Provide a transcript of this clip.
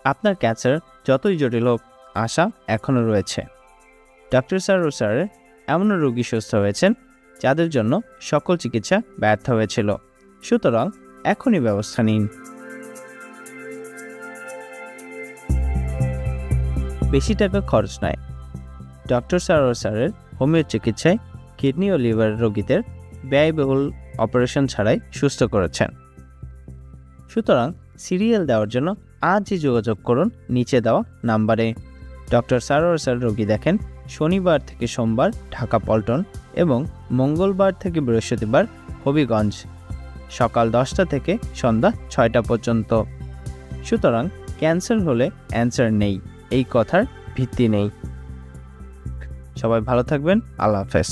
আপনার ক্যান্সার যতই জটিল হোক, আশা এখনও রয়েছে। ডক্টর সারোয়ার স্যারের এমনও রোগী সুস্থ হয়েছেন যাদের জন্য সকল চিকিৎসা ব্যর্থ হয়েছিল। সুতরাং এখনই ব্যবস্থা নিন। বেশি টাকা খরচ নয়। ডক্টর সারোয়ার স্যারের হোমিও চিকিৎসায় কিডনি ও লিভার রোগীদের ব্যয়বহুল অপারেশন ছাড়াই সুস্থ করেছেন। সুতরাং সিরিয়াল দেওয়ার জন্য আজই যোগাযোগ করুন নিচে দেওয়া নাম্বারে। ডক্টর সারোয়ার স্যার রোগী দেখেন শনিবার থেকে সোমবার ঢাকা পল্টন এবং মঙ্গলবার থেকে বৃহস্পতিবার হবিগঞ্জ, সকাল 10টা থেকে সন্ধ্যা 6টা পর্যন্ত। সুতরাং ক্যান্সার হলে অ্যান্সার নেই, এই কথার ভিত্তি নেই। সবাই ভালো থাকবেন। আল্লাহ হাফেজ।